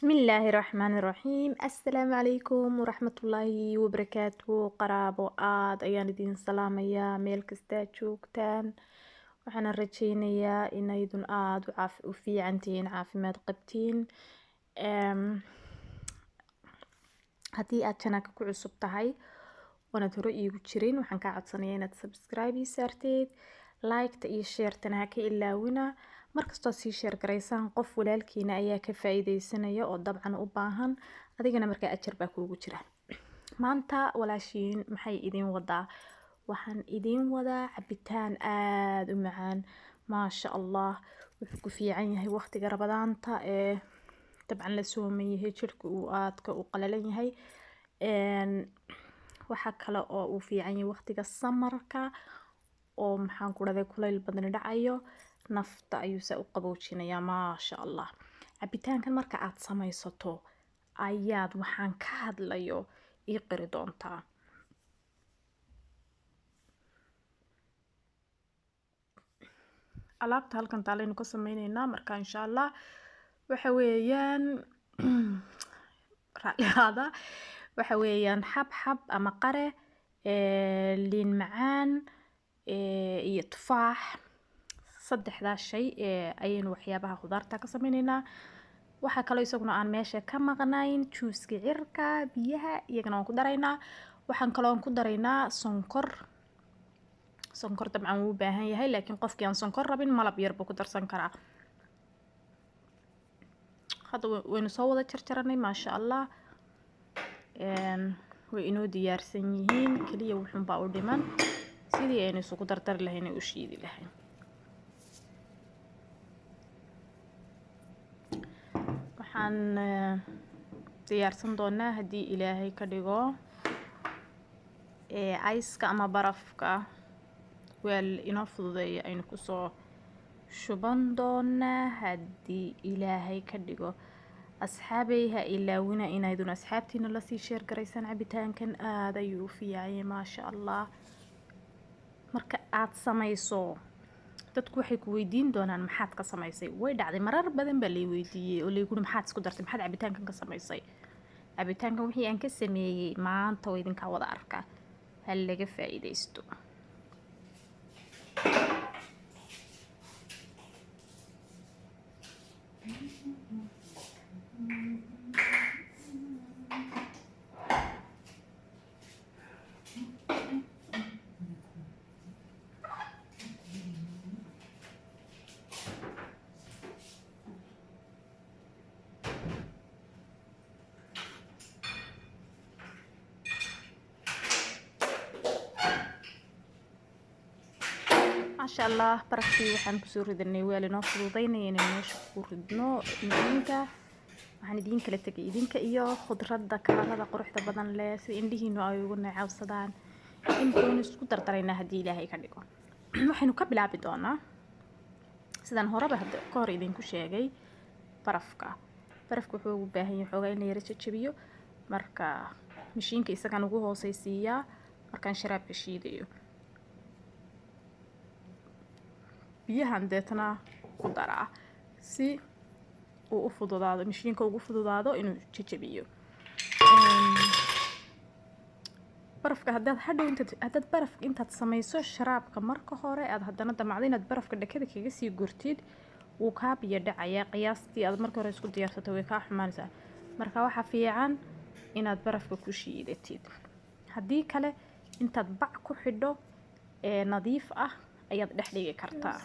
بسم الله الرحمن الرحيم السلام عليكم ورحمة الله وبركاته قرابو ayaan idin salaamayaa meel kasta joogtaan waxaan rajeynayaa inaydun aad u fiicantihiin caafimaad qabtiin haddii aad channelka ku cusub tahay oonad hore iigu jirin waxaan kaa codsanayaa inaad subscribe ii saarteed like-ta iyo share-tana ha ka ilaawina markastoo sii share garaysaan qof walaalkiina ayaa ka faa'iideysanaya oo dabcan u baahan adigana markaa ajar baa kuugu jira maanta walaashiin maxay idin wadaa waxaan idin wadaa cabitaan aad u macaan maasha allah wuxuu ku fiican yahay waqtiga rabadaanta ee dabcan la sooman yahay jirka uu aadka u qalalan yahay waxa kale oo uu fiican yahay waqtiga samarka oo maxaan ku dhaday kulayl badan dhacayo nafta ayuu saa u qaboojinayaa maasha allah cabitaankan marka aad samaysato ayaad waxaan ka hadlayo ii qiri doontaa alaabta halkan taalaynu ka sameynaynaa marka insha allah waxa weeyaan raaliyaada waxa weeyaan xabxab ama qare liin macaan iyo tufaax saddexdaas shay ayaynu waxyaabaha khudaarta ka sameynaynaa waxaa kaloo isaguna aan meesha ka maqnayn juuska cirka biyaha iyagana waan ku daraynaa waxaan kaloo ku daraynaa sonkor dabcan wuu u baahan yahay laakiin qofkii aan sonkor rabin malab yar buu ku darsan karaa hadda waynu soo wada jarjaranay maasha allah way inoo diyaarsan yihiin kaliya wuxuunbaa u dhiman sidii aynu isugu dardari lahayn u shiidi lahayn waxaan diyaarsan doonaa haddii ilaahay ka dhigo ice-ka ama barafka weel inoo fududeeya aynu kusoo shuban doonaa haddii ilaahay ka dhigo asxaabay ha ilaawina inaydun asxaabtiina lasii sheer garaysaan cabitaankan aad ayuu u fiicanyay maasha allah marka aad samayso dadku waxay ku weydiin doonaan maxaad ka samaysay way dhacday marar badan baa lay weydiiyey oo layguri maxaad isku dartay maxaad cabitaankan ka samaysay cabitaankan wixii aan ka sameeyey maanta oo idinkaa wada arkaa ha laga faa'iidaysto maasha allah barafkii waxaan kusoo ridanay weel inoo fududaynaya inay meesha ku ridno idinka waxaan idin kala tegay idinka iyo khudradda kalarada quruxda badan leh si indhihiinu ay ugu neecawsadaan intoonu isku dardaraynaa haddii ilaahay ka dhigo waxaynu ka bilaabi doonaa sidaan horeba ka hor idinku sheegay barafka wuxuu ugu baahan yahay xoogaa in la yara jajabiyo marka mashiinka isagaan ugu hooseysiiyaa markaan sharaabka shiidayo biyahan deetana ku daraa si uu u fududaado mashiinka ugu fududaado inuu jajabiyo barafka haddaad barafka intaad samayso sharaabka marka hore aad haddana damacdo inaad barafka dhakada kaga sii gurtid wuu kaa biyo dhacayaa qiyaastii aad marka hore isku diyaarsato way kaa xumaanaysaa marka waxaa fiican inaad barafka ku shiidatid haddii kale intaad bac ku xidho nadiif ah ayaad dhex dhigi kartaa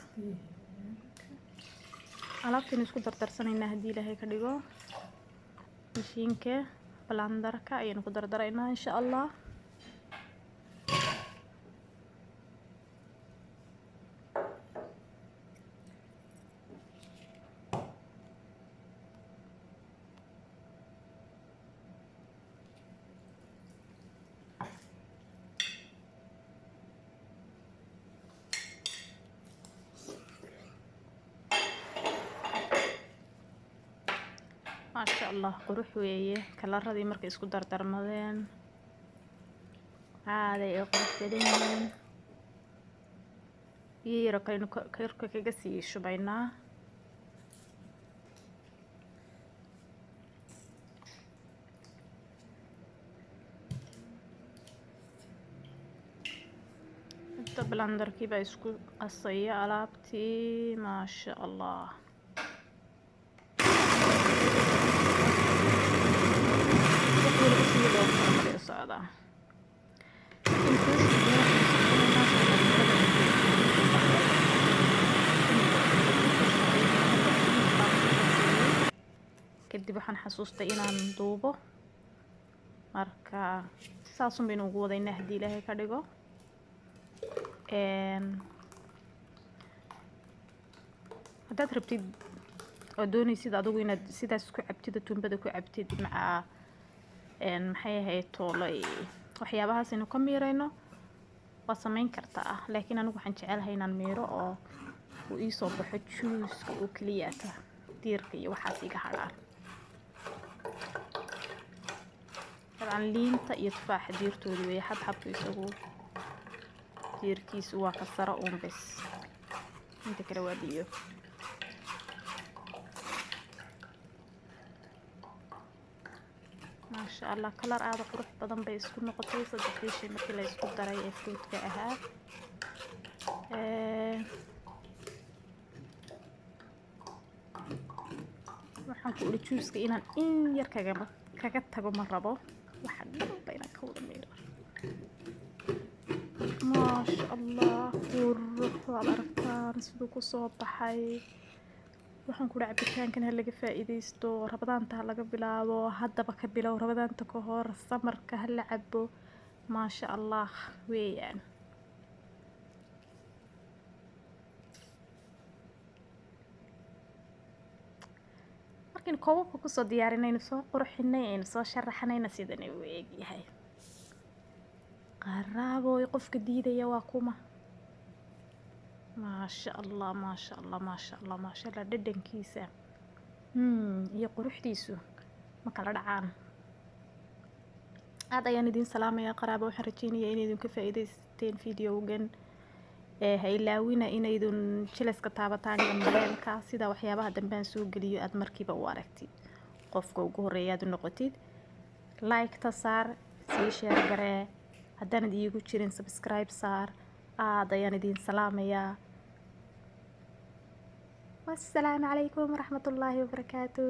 alaabtaynu isku dardarsanaynaa haddii ilaahay ka dhigo mashiinka blandarka ayaynu ku dardaraynaa insha allah maasha allah qurux weeye kalaradii markay isku dardarmadeen aaday ay qurux badan yihiin biyo yaro kalenu korka kaga sii shubaynaa blenderkii baa isku qasaya alaabtii maasha allah. kadib waxaan xasuustay inaan duubo, marka saasun baynu ugu wadaynaa haddii ilaahay ka dhigo. haddaad rabtid oo doonaysid adigu inaad sidaas ku cabtid oo tuumbada ku cabtid macaa maxay ahayd toolay waxyaabahaas aynu ka miirayno waa samayn kartaa, laakiin anigu waxaan jecelahay inaan miiro oo uu ii soo baxo juuska oo keliyaata, diirka iyo waxaas iga hadhaan. dabcan liinta iyo tufaaxa diirtoodu way xabxabku isagu diirkiisu waa ka saro uun bes, inta kale waa biyo. maasha allah kalar aada qurux badan bay isku noqotay saddexdii shay markii la isku daray ee fruitka ahaa. waxaan ku uli juuska inaan in yar kaga tago ma rabo, waxa dhanba inaan ka wada miiro. maasha allah qurux waad aragtaan siduu kusoo baxay. waxaan ku dhaca cabitaankan ha laga faa'iidaysto, rabadaanta ha laga bilaabo, haddaba ka bilow rabadaanta ka hor, samarka ha la cabo. maasha allah weeyaan. markiin koobabka kusoo diyaarinayno soo qurxinay aynu soo sharaxanayna sidan uu eegyahay. qaraaboy qofka diidaya waa kuma. maasha allah maasha allah maasha allah maasha allah dhadhankiisa iyo quruxdiisu ma kala dhacaan. aad ayaan idin salaamayaa qaraabo, waxaan rajeynayaa inaydin ka faa'iidaysteen videogan. ha ilaawina inaydun jileska taabataan gambeelka sida waxyaabaha dambaan soo geliyo aad markiiba u aragtid, qofka ugu horeeya aad u noqotid. like-ta saar, sii share garee, haddaanad iigu jirin subscribe saar. aad ayaan idin salaamayaa. والسلام عليكم ورحمة الله وبركاته.